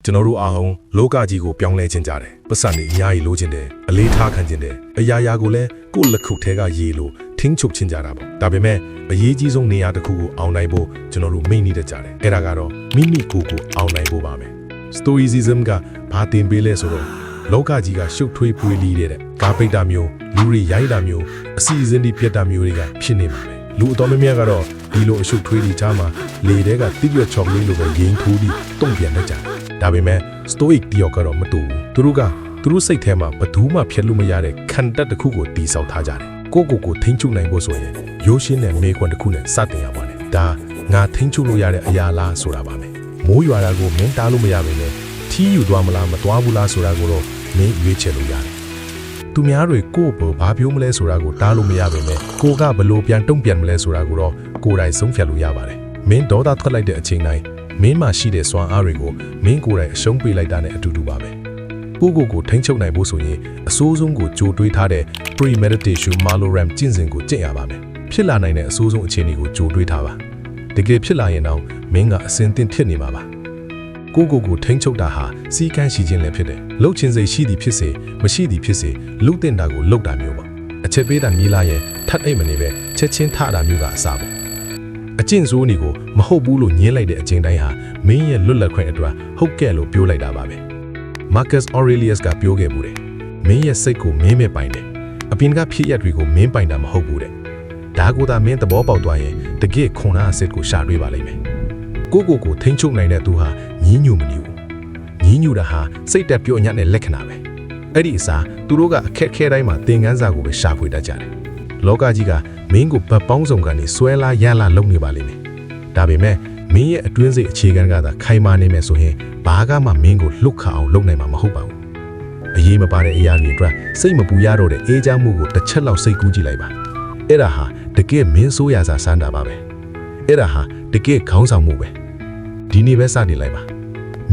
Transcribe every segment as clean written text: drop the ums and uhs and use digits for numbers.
ကျွန်တော်တို့အားလုံးလောကကြီးကိုပြောင်းလဲခြင်းကြတယ်ပတ်စံနေအများကြီးလိုချင်တယ်အလေးထားခံခြင်းတယ်အရာရာကိုလည်းကိုယ့်လက်ခုပ်ထဲကရေလို့ထင်းချုပ်ခြင်းကြတာပေါ့ဒါပေမဲ့အရေးကြီးဆုံးနေရာတစ်ခုကိုအောင်နိုင်ဖို့ကျွန်တော်တို့မိနေတတ်ကြတယ်အဲ့ဒါကတော့မိမိကိုယ်ကိုအောင်နိုင်ဖို့ပါပဲ Stoicism ကဘာတင်ပေးလဲဆိုတော့လောကကြီးကရှုပ်ထွေးပွေလီတဲ့ကာပိတ်တာမျိုးလူတွေရိုက်တာမျိုးအစီအစဉ်တွေပြတ်တာမျိုးတွေကဖြစ်နေမှာပဲလူအတော်များများကတော့ဒီလိုအရှုပ်ထွေးတွေချားမှာလေတဲကတိပြတ်ချော်ကလေးလိုပဲရင်းထိုးပြီးတုံ့ပြန်တတ်ကြတယ်ဒါပေမဲ့ Stoic တယောက်ကတော့မတူဘူးသူတို့စိတ်ထဲမှာဘယ်သူမှဖျက်လို့မရတဲ့ခံတက်တစ်ခုကိုတီးဆောက်ထားကြတယ်ကိုထိန်းချုပ်နိုင်ဖို့ဆိုရင်ရိုးရှင်းတဲ့မေးခွန်းတစ်ခုနဲ့စတင်ရပါတယ်ဒါငါထိန်းချုပ်လို့ရတဲ့အရာလားဆိုတာပါပဲမိုးရွာတာကိုမင်းတားလို့မရပါနဲ့ထီးယူသွားမလားမသွားဘူးလားဆိုတာကိုတော့မင်းရွေးချယ်လို့ရတယ်သူများတွေကိုယ့်ဘောဘာပြောမလဲဆိုတာကိုတားလို့မရပါနဲ့ကိုကဘလို့ပြန်တုံ့ပြန်မလဲဆိုတာကိုတော့ကိုယ်တိုင်ဆုံးဖြတ်လို့ရပါတယ်မင်းဒေါသထွက်လိုက်တဲ့အချိန်တိုင်းမင်းမှာရှိတဲ့စွမ်းအားတွေကိုမင်းကိုယ်တိုင်အရှုံးပေးလိုက်တာနဲ့အတူတူပါပဲကိုထိန်းချုပ်နိုင်ဖို့ဆိုရင်အစိုးဆုံးကိုကြိုတွေးထားတဲ့ premeditation maloram ကျင့်စဉ်ကိုကျင့်ရပါမယ်ဖြစ်လာနိုင်တဲ့အစိုးဆုံးအခြေအနေကိုကြိုတွေးထားပါတကယ်ဖြစ်လာရင်တော့မင်းကအစင်သင့်ဖြစ်နေမှာပါကိုထိန်းချုပ်တာဟာစီကန်းရှိခြင်းလည်းဖြစ်တယ်လှုပ်ခြင်းစိတ်ရှိသည်ဖြစ်စေမရှိသည်ဖြစ်စေလူတင်တာကိုလှုပ်တာမျိုးပေါ့အချက်ပေးတာမြည်လာရင်ထပ်အိတ်မနေပဲချက်ချင်းထတာမျိုးကအစားပေါ့အကျင့်ဆိုးနေကိုမဟုတ်ဘူးလို့ညင်းလိုက်တဲ့အချိန်တိုင်းဟာမင်းရဲ့လွတ်လပ်ခွင့်အတွက်ဟုတ်ကဲ့လို့ပြောလိုက်တာပါပဲ Marcus Aurelius ကပြောခဲ့မှုတယ်မင်းရဲ့စိတ်ကိုမင်းမဲ့ပိုင်တယ်အပြင်ကဖြစ်ရက်တွေကိုမင်းပိုင်တာမဟုတ်ဘူးတဲ့ဒါကိုသာမင်းသဘောပေါက်သွားရင်တကယ့်ခွန်အားအစစ်ကိုရှာတွေ့ပါလိမ့်မယ်ကိုထိန်းချုပ်နိုင်တဲ့သူဟာညင်းညူမနေဘူးညင်းညူတာဟာစိတ်တက်ပြော့ညံ့တဲ့လက္ခဏာပဲအဲ့ဒီအစားသူတို့ကအခက်ခဲတိုင်းမှာသင်ခန်းစာကိုပဲရှာဖွေတတ်ကြတယ်လောကကြီးကမင်းကိုဗတ်ပေါင်းစုံကနေဆွဲလာရလာလုံနေပါလိမ့်မယ်ဒါပေမဲ့မင်းရဲ့အတွင်းစိတ်အခြေခံကသာခိုင်မာနေမယ်ဆိုရင်ဘာကမှမင်းကိုလှုပ်ခါအောင်လုပ်နိုင်မှာမဟုတ်ပါဘူးအရေးမပါတဲ့အရာတွေအတွက်စိတ်မပူရတော့တဲ့အေးချမ်းမှုကိုတစ်ချက်လောက်စိတ်ကူးကြည့်လိုက်ပါအဲ့ဒါဟာတကယ်မင်းဆိုးရစာစမ်းတာပါပဲအဲ့ဒါဟာတကယ်ခေါင်းဆောင်မှုပဲဒီနေ့ပဲစတင်လိုက်ပါ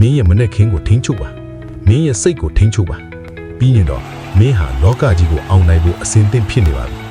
မင်းရဲ့မနဲ့ခင်းကိုထိန်းချုပ်ပါမင်းရဲ့စိတ်ကိုထိန်းချုပ်ပါပြီးရင်တော့မင်းဟာလောကကြီးကိုအောင်နိုင်ဖို့အစဉ်သင့်ဖြစ်နေပါပြီ